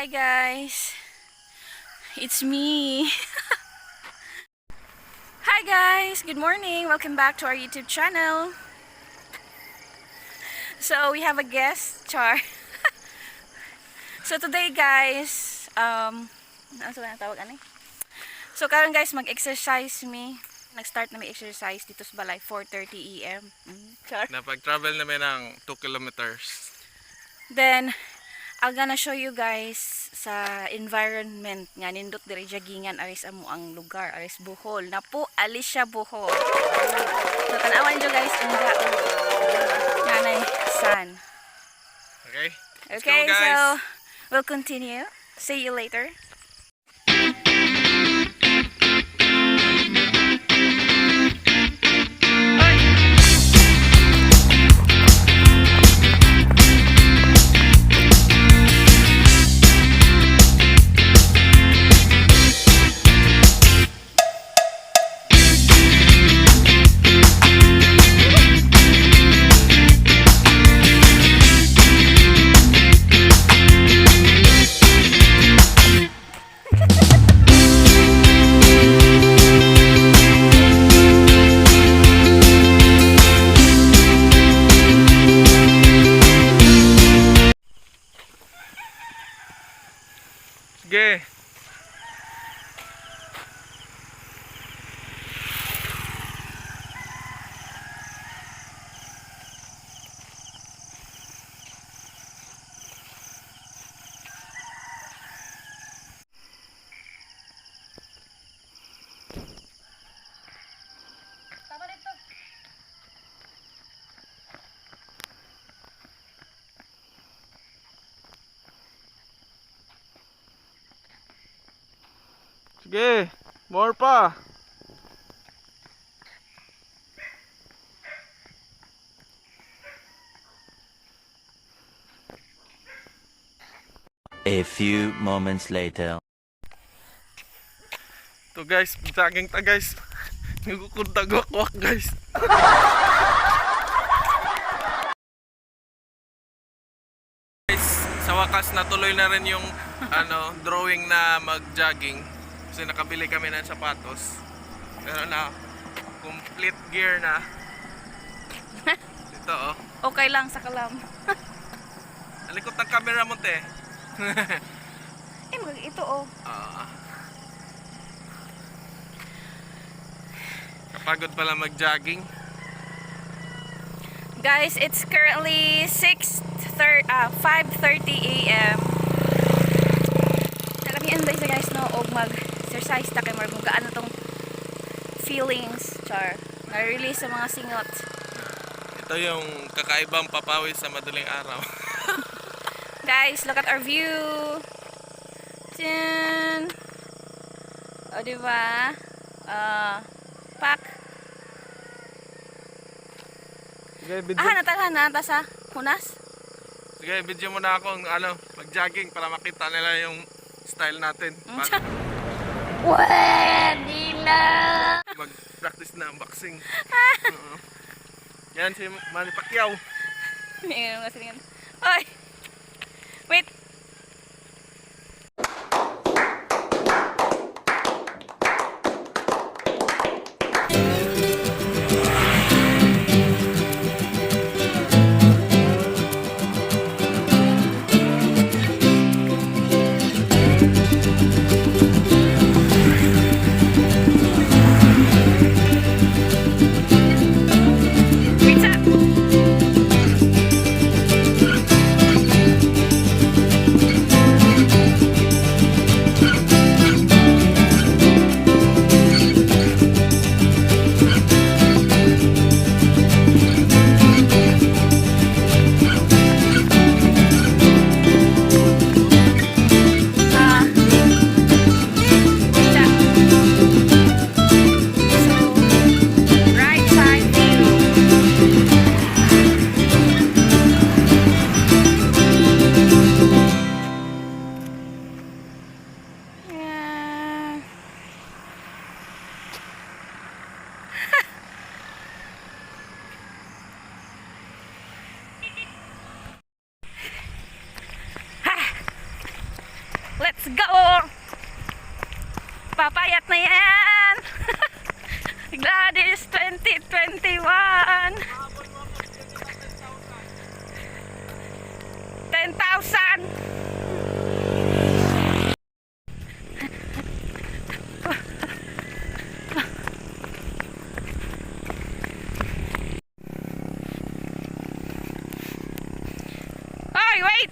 Hi guys, it's me. Hi guys, good morning. Welcome back to our YouTube channel. So we have a guest, Char. So today guys, ano sa tawag ani? So karon guys, mag-exercise me. Nag-start na may exercise dito sa balay 4:30 AM. Char. Napag-travel namin ng 2 kilometers. Then I'm gonna show you guys sa environment nga nindot diri jagingan aris amo ang lugar aris Bohol. NAPO ALICIA BOHOL. So tanawan niyo guys ang daog. Nanay sun. Okay? Let's Okay, go, guys. so we'll continue. See you later. Sige. Sige, more pa. A few moments later. To guys, saging ta guys. Nagkukuntag wakwak guys. Guys, sa wakas natuloy na rin yung drawing na mag-jogging. Kasi nakabili kami ng sapatos. Pero na complete gear na. Ito oh. Okay lang sa kalam. Alikot ng camera mo te. Ito oh. Kapagod pala mag-jogging. Guys, it's currently 5:30 AM. Nakamian ba siya guys no og mag-exercise ta kay marag gaano tong feelings char. Na-release sa mga singot. Ito yung kakaibang papawis sa madaling araw. Guys, look at our view. Tiyan. O diba? Pak. Sige, video. Natalhan na sa hunas. Sige, video mo na akong mag-jogging para makita nila yung style natin. Pwede na. Mag-practice na boxing. Yan si Manny Pacquiao. Oy. Wait. Pizza. Papayat na yan! Gladys 2021! 10,000! Ay, wait!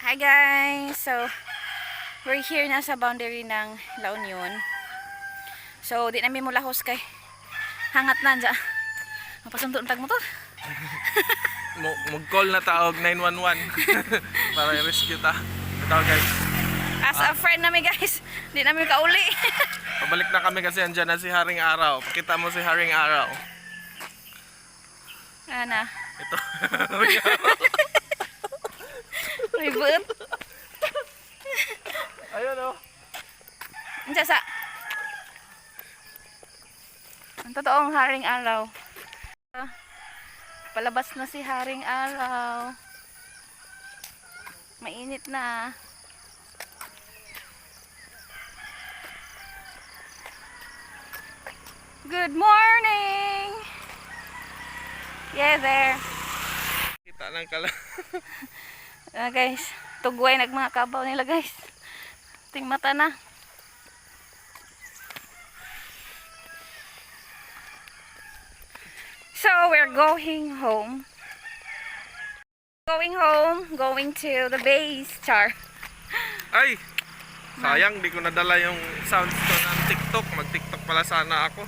Hi guys! So, we're here na sa boundary ng La Union. So, di namin mula hos kay hangat na dyan. Mapasundon tag mo to. Mag-call na taog 911 para i-rescue ta. Ito guys. As a friend namin guys, di namin kauli. Pabalik na kami kasi andyan na si Haring Araw. Pakita mo si Haring Araw. Ana. Ito. Haring Araw. Ribut. Ayun o. Andiyan sa... Ang totoong Haring Araw. Palabas na si Haring Araw. Mainit na. Good morning! Yeah, there. Kita lang kala. Guys, tugway nagmmga kabaw nila guys. Ting mata na. So, we're going home. Going to the base, char. Ay! Sayang, di ko nadala yung sounds ko ng TikTok. Mag-TikTok pala sana ako.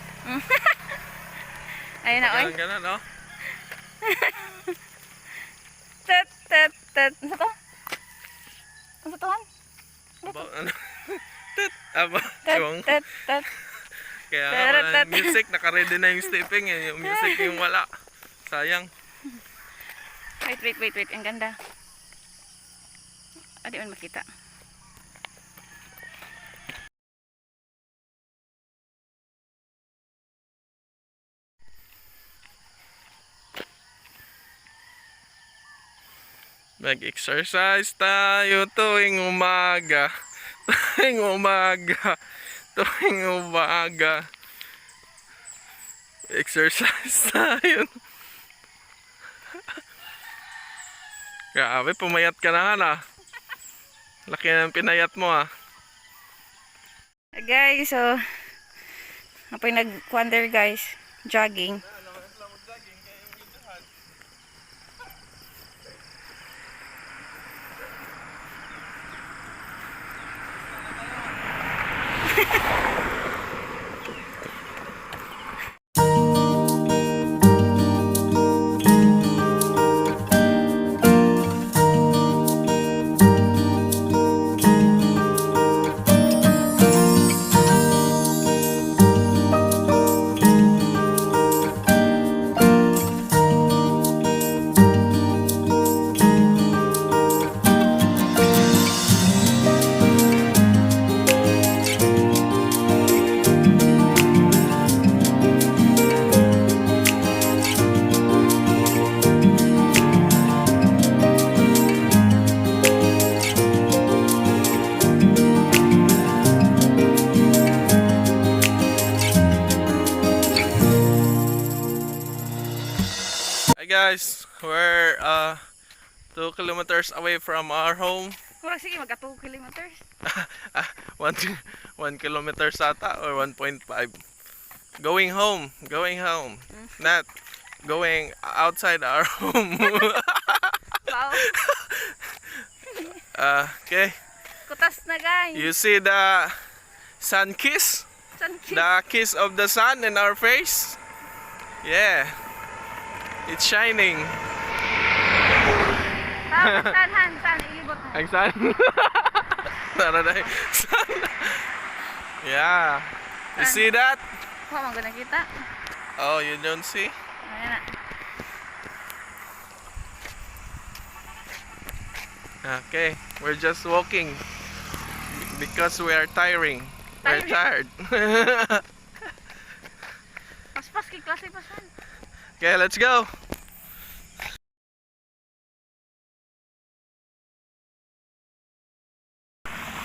Ayun na, oy. Ganun, no? Tet, tet, tet. Ano to? Ano to, Han? Ano? Tet! Aba, Tet, yung... tet, tet. Kaya Tet, tet. music, naka-ready na yung stepping eh. Yung music yung wala. Sayang. Wait. Ang ganda. Di man makita. Mag-exercise tayo tuwing umaga. Tuwing umaga. Exercise tayo. Grabe, pumayat ka na ha. Laki ng pinayat mo ha. Guys, so apoy nag-wander guys, jogging. Hi guys, we're 2 kilometers away from our home. Murag sige magka 2 kilometers. 1 kilometer ata or 1.5. Going home. Not going outside our home. Wow. Okay. Kutas na guys. You see the sun kiss? San ki- The kiss of the sun in our face? Yeah. It's shining. San ilibot na. Ang sun? Tara na yung sun. Yeah. You see that? Wa man gud nakita. Oh, you don't see? Ayan na. Okay, we're just walking because we are tiring. We're tired. Paspas kay klase pasan. Okay, let's go.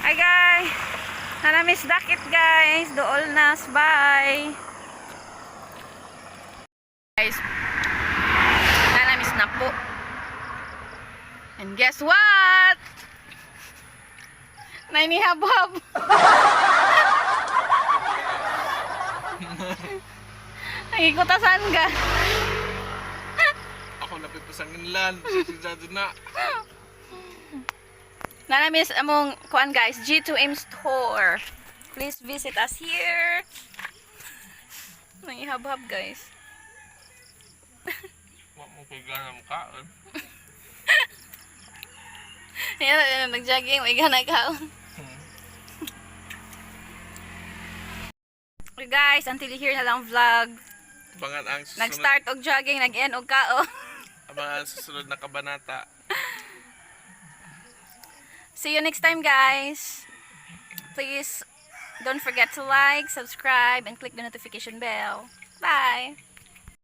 Hi guys. Nanamis dakit guys. Dool nas. Bye. Guys. Nanamis na po. And guess what? Nainihab-hab. Nagikutasan ka. Ako napipasangin lan. Sigurado na. Nanamis among kuan guys, G2M store. Please visit us here. Nangihab-hab guys. Huwag mo kailangan ng kaon. Yan, nag-jogging, may ganag kaon. Okay guys, until here na lang vlog. Abangan ang susunod. Nag-start og jogging, nag-end og kaon. Abangan ang susunod na kabanata. See you next time guys. Please don't forget to like, subscribe, and click the notification bell. Bye!